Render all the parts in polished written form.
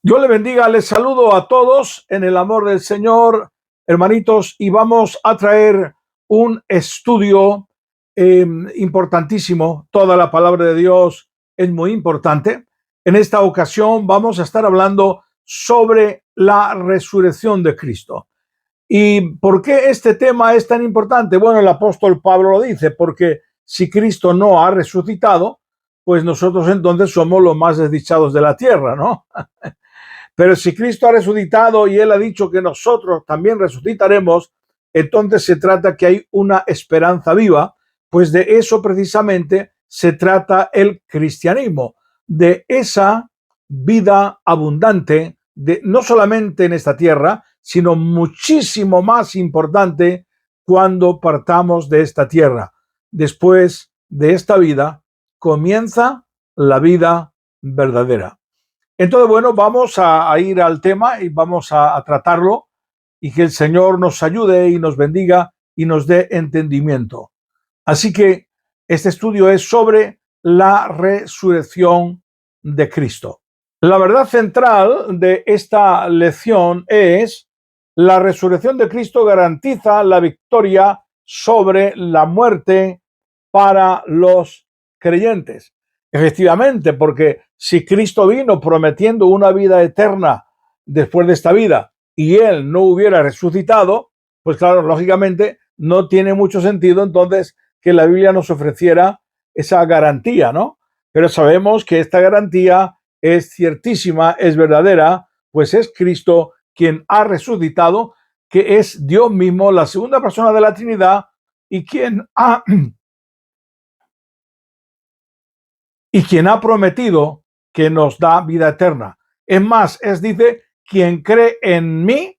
Dios le bendiga, les saludo a todos en el amor del Señor, hermanitos, y vamos a traer un estudio importantísimo. Toda la palabra de Dios es muy importante. En esta ocasión vamos a estar hablando sobre la resurrección de Cristo. ¿Y por qué este tema es tan importante? Bueno, el apóstol Pablo lo dice, porque si Cristo no ha resucitado, pues nosotros entonces somos los más desdichados de la tierra, ¿no? Pero si Cristo ha resucitado y Él ha dicho que nosotros también resucitaremos, entonces se trata que hay una esperanza viva, pues de eso precisamente se trata el cristianismo, de esa vida abundante, de, no solamente en esta tierra, sino muchísimo más importante cuando partamos de esta tierra. Después de esta vida comienza la vida verdadera. Entonces, bueno, vamos a ir al tema y vamos a tratarlo y que el Señor nos ayude y nos bendiga y nos dé entendimiento. Así que este estudio es sobre la resurrección de Cristo. La verdad central de esta lección es: la resurrección de Cristo garantiza la victoria sobre la muerte para los creyentes. Efectivamente, porque si Cristo vino prometiendo una vida eterna después de esta vida y Él no hubiera resucitado, pues claro, lógicamente no tiene mucho sentido entonces que la Biblia nos ofreciera esa garantía, ¿no? Pero sabemos que esta garantía es ciertísima, es verdadera, pues es Cristo quien ha resucitado, que es Dios mismo, la segunda persona de la Trinidad, y quien ha prometido que nos da vida eterna. Es más, dice, quien cree en mí,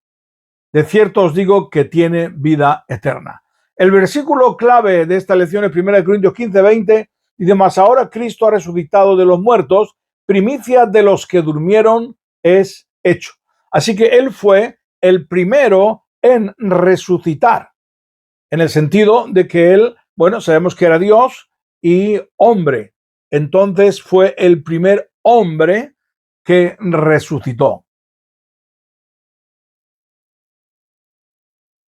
de cierto os digo que tiene vida eterna. El versículo clave de esta lección es 1 Corintios 15:20, dice: mas ahora Cristo ha resucitado de los muertos, primicia de los que durmieron es hecho. Así que Él fue el primero en resucitar, en el sentido de que Él, bueno, sabemos que era Dios y hombre. Entonces fue el primer hombre que resucitó.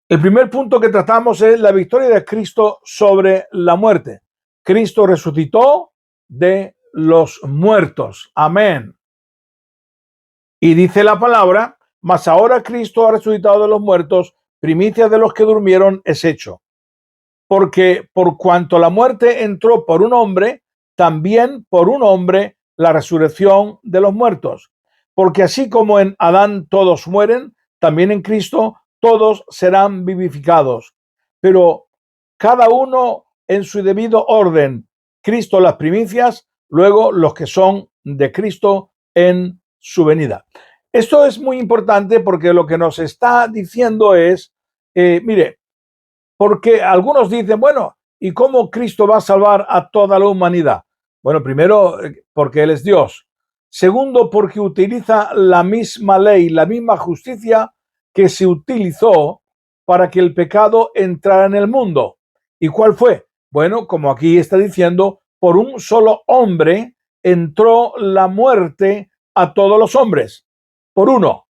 El primer punto que tratamos es la victoria de Cristo sobre la muerte. Cristo resucitó de los muertos. Amén. Y dice la palabra: mas ahora Cristo ha resucitado de los muertos, primicia de los que durmieron es hecho. Porque por cuanto la muerte entró por un hombre, también por un hombre la resurrección de los muertos. Porque así como en Adán todos mueren, también en Cristo todos serán vivificados. Pero cada uno en su debido orden. Cristo las primicias, luego los que son de Cristo en su venida. Esto es muy importante porque lo que nos está diciendo es, mire, porque algunos dicen, bueno, ¿y cómo Cristo va a salvar a toda la humanidad? Bueno, primero, porque Él es Dios. Segundo, porque utiliza la misma ley, la misma justicia que se utilizó para que el pecado entrara en el mundo. ¿Y cuál fue? Bueno, como aquí está diciendo, por un solo hombre entró la muerte a todos los hombres. Por uno.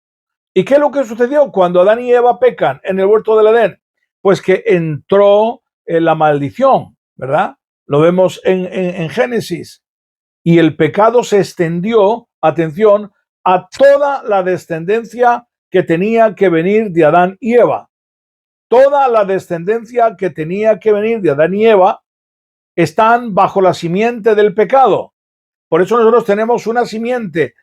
¿Y qué es lo que sucedió cuando Adán y Eva pecan en el huerto del Edén? Pues que entró la maldición, ¿verdad? Lo vemos en Génesis. Y el pecado se extendió, atención, a toda la descendencia que tenía que venir de Adán y Eva. Toda la descendencia que tenía que venir de Adán y Eva están bajo la simiente del pecado. Por eso nosotros tenemos una simiente,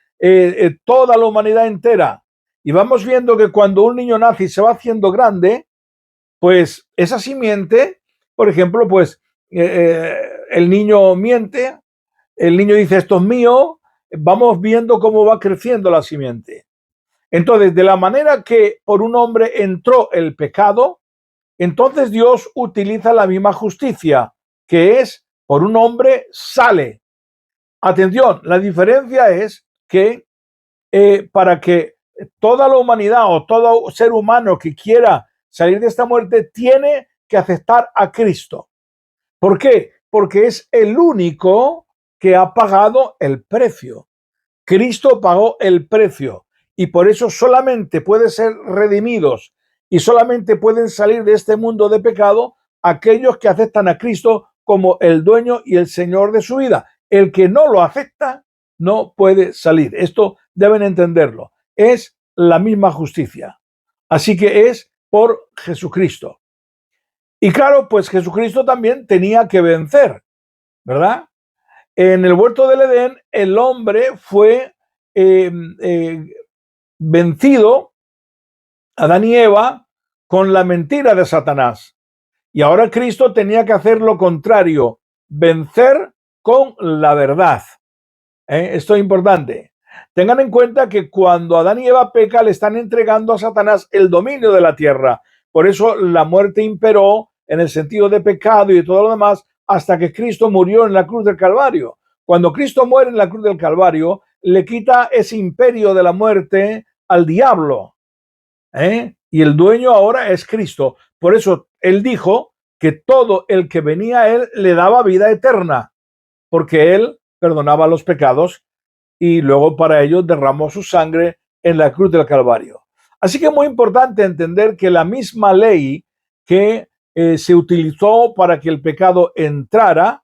toda la humanidad entera. Y vamos viendo que cuando un niño nace y se va haciendo grande, pues esa simiente, por ejemplo, pues el niño miente, el niño dice esto es mío, vamos viendo cómo va creciendo la simiente. Entonces, de la manera que por un hombre entró el pecado, entonces Dios utiliza la misma justicia, que es por un hombre sale. Atención, la diferencia es que para que toda la humanidad o todo ser humano que quiera salir de esta muerte tiene que aceptar a Cristo. ¿Por qué? Porque es el único que ha pagado el precio. Cristo pagó el precio y por eso solamente pueden ser redimidos y solamente pueden salir de este mundo de pecado aquellos que aceptan a Cristo como el dueño y el Señor de su vida. El que no lo acepta no puede salir. Esto deben entenderlo. Es la misma justicia. Así que es por Jesucristo. Y claro, pues Jesucristo también tenía que vencer, ¿verdad? En el huerto del Edén, el hombre fue eh, eh, vencido, Adán y Eva, con la mentira de Satanás. Y ahora Cristo tenía que hacer lo contrario, vencer con la verdad. Esto es importante. Tengan en cuenta que cuando Adán y Eva pecan, le están entregando a Satanás el dominio de la tierra. Por eso la muerte imperó en el sentido de pecado y de todo lo demás hasta que Cristo murió en la cruz del Calvario. Cuando Cristo muere en la cruz del Calvario, le quita ese imperio de la muerte al diablo. Y el dueño ahora es Cristo. Por eso él dijo que todo el que venía a él le daba vida eterna, porque él perdonaba los pecados y luego para ello derramó su sangre en la cruz del Calvario. Así que es muy importante entender que la misma ley que se utilizó para que el pecado entrara,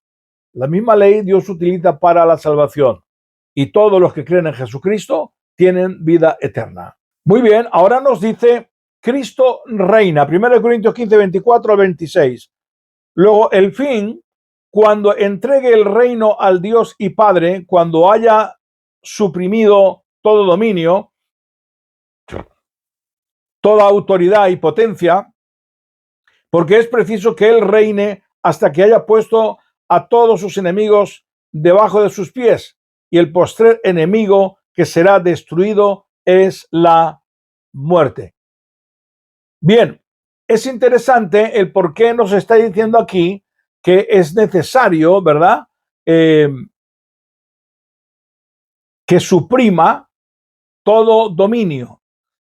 la misma ley Dios utiliza para la salvación. Y todos los que creen en Jesucristo tienen vida eterna. Muy bien, ahora nos dice Cristo reina, 1 Corintios 15, 24 al 26. Luego el fin, cuando entregue el reino al Dios y Padre, cuando haya suprimido todo dominio, toda autoridad y potencia, porque es preciso que Él reine hasta que haya puesto a todos sus enemigos debajo de sus pies. Y el postrer enemigo que será destruido es la muerte. Bien, es interesante el por qué nos está diciendo aquí que es necesario, ¿verdad? Que suprima todo dominio.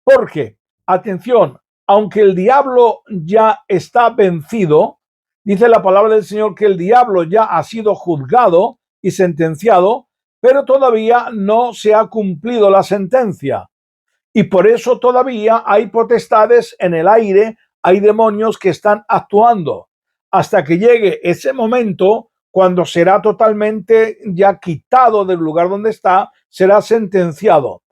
Porque, atención, aunque el diablo ya está vencido, dice la palabra del Señor que el diablo ya ha sido juzgado y sentenciado, pero todavía no se ha cumplido la sentencia. Y por eso todavía hay potestades en el aire, hay demonios que están actuando hasta que llegue ese momento cuando será totalmente ya quitado del lugar donde está, será sentenciado.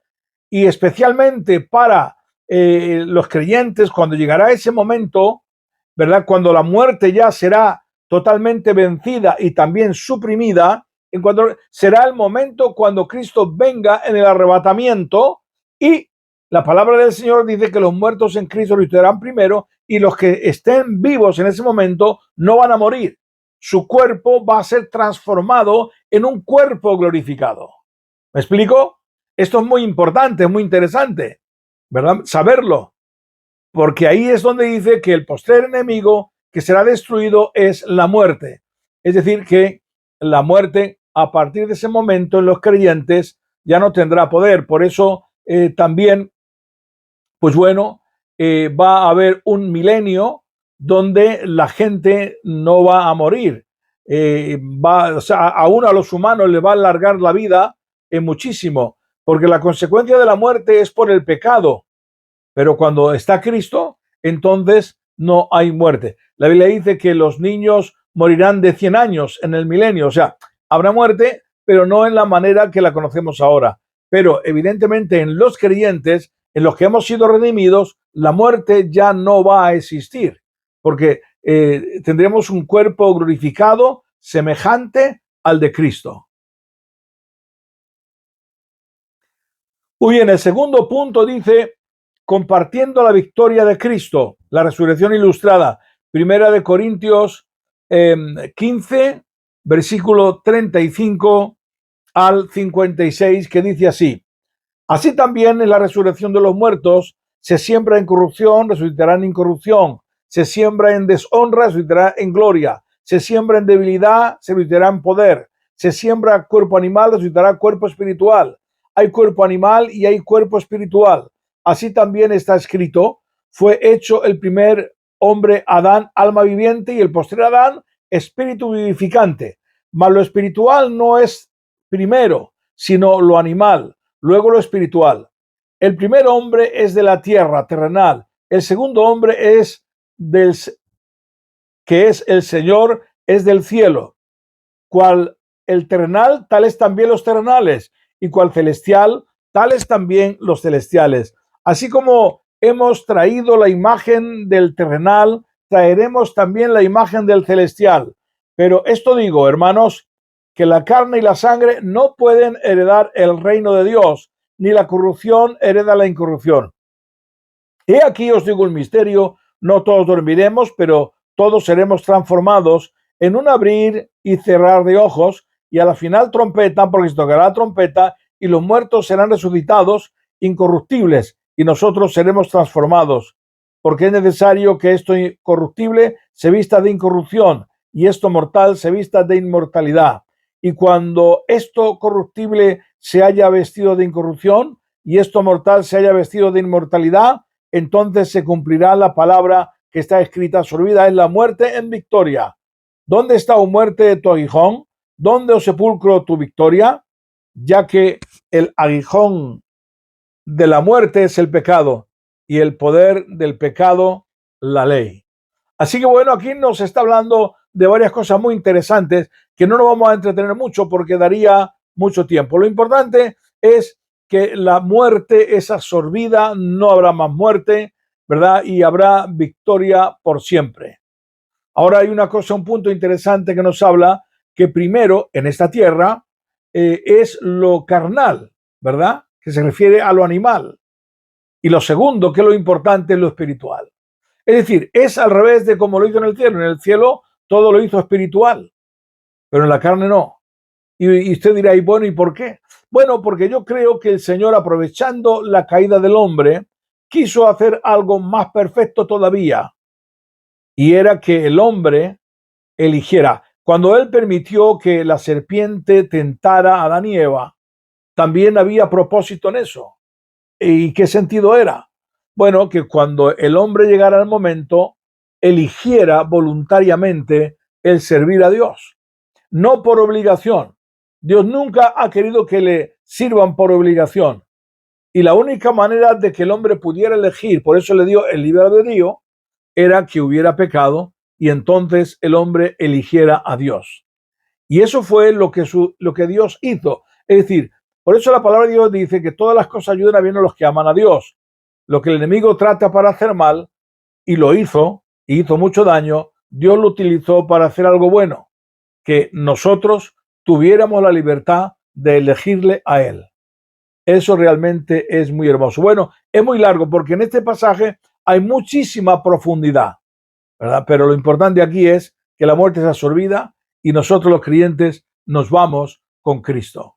Y especialmente para los creyentes, cuando llegará ese momento, ¿verdad? Cuando la muerte ya será totalmente vencida y también suprimida, en cuanto será el momento cuando Cristo venga en el arrebatamiento y la palabra del Señor dice que los muertos en Cristo resucitarán primero y los que estén vivos en ese momento no van a morir. Su cuerpo va a ser transformado en un cuerpo glorificado. ¿Me explico? Esto es muy importante, es muy interesante, ¿verdad? Saberlo, porque ahí es donde dice que el postrer enemigo que será destruido es la muerte. Es decir, que la muerte a partir de ese momento en los creyentes ya no tendrá poder. Por eso también, pues bueno, va a haber un milenio donde la gente no va a morir. O sea, aún a los humanos les va a alargar la vida muchísimo, porque la consecuencia de la muerte es por el pecado. Pero cuando está Cristo, entonces no hay muerte. La Biblia dice que los niños morirán de 100 años en el milenio. O sea, habrá muerte, pero no en la manera que la conocemos ahora. Pero evidentemente en los creyentes, en los que hemos sido redimidos, la muerte ya no va a existir, porque tendremos un cuerpo glorificado semejante al de Cristo. Muy bien, el segundo punto dice, compartiendo la victoria de Cristo, la resurrección ilustrada, 1 Corintios 15, versículo 35 al 56, que dice así: así también en la resurrección de los muertos, se siembra en corrupción, resucitará en incorrupción, se siembra en deshonra, resucitará en gloria, se siembra en debilidad, se resucitará en poder, se siembra cuerpo animal, resucitará cuerpo espiritual. Hay cuerpo animal y hay cuerpo espiritual. Así también está escrito, fue hecho el primer hombre Adán, alma viviente, y el posterior Adán, espíritu vivificante. Mas lo espiritual no es primero, sino lo animal, luego lo espiritual. El primer hombre es de la tierra, terrenal. El segundo hombre es que es el Señor, es del cielo. Cual el terrenal, tales también los terrenales, y cual celestial, tales también los celestiales. Así como hemos traído la imagen del terrenal, traeremos también la imagen del celestial. Pero esto digo, hermanos, que la carne y la sangre no pueden heredar el reino de Dios, ni la corrupción hereda la incorrupción. He aquí os digo un misterio, no todos dormiremos, pero todos seremos transformados en un abrir y cerrar de ojos, y a la final trompeta, porque se tocará la trompeta, y los muertos serán resucitados incorruptibles, y nosotros seremos transformados, porque es necesario que esto corruptible se vista de incorrupción, y esto mortal se vista de inmortalidad. Y cuando esto corruptible se haya vestido de incorrupción, y esto mortal se haya vestido de inmortalidad, entonces se cumplirá la palabra que está escrita: su vida es la muerte en victoria. ¿Dónde está, oh muerte, tu aguijón? ¿Dónde, oh sepulcro, tu victoria? Ya que el aguijón de la muerte es el pecado, y el poder del pecado, la ley. Así que bueno, aquí nos está hablando de varias cosas muy interesantes que no nos vamos a entretener mucho porque daría mucho tiempo. Lo importante es que la muerte es absorbida, no habrá más muerte, ¿verdad? Y habrá victoria por siempre. Ahora hay una cosa, un punto interesante que nos habla que primero en esta tierra es lo carnal, ¿verdad? Que se refiere a lo animal. Y lo segundo, que es lo importante, es lo espiritual. Es decir, es al revés de como lo hizo en el cielo. En el cielo todo lo hizo espiritual, pero en la carne no. Y usted dirá, ¿y bueno, y por qué? Bueno, porque yo creo que el Señor, aprovechando la caída del hombre, quiso hacer algo más perfecto todavía. Y era que el hombre eligiera. Cuando Él permitió que la serpiente tentara a Adán y Eva, también había propósito en eso. ¿Y qué sentido era? Bueno, que cuando el hombre llegara al momento, eligiera voluntariamente el servir a Dios, no por obligación. Dios nunca ha querido que le sirvan por obligación. Y la única manera de que el hombre pudiera elegir, por eso le dio el libre albedrío, era que hubiera pecado y entonces el hombre eligiera a Dios. Y eso fue lo que Dios hizo. Es decir, por eso la palabra de Dios dice que todas las cosas ayudan a bien a los que aman a Dios. Lo que el enemigo trata para hacer mal, y lo hizo, y hizo mucho daño, Dios lo utilizó para hacer algo bueno, que nosotros tuviéramos la libertad de elegirle a Él. Eso realmente es muy hermoso. Bueno, es muy largo porque en este pasaje hay muchísima profundidad, ¿verdad? Pero lo importante aquí es que la muerte es absorbida y nosotros los creyentes nos vamos con Cristo.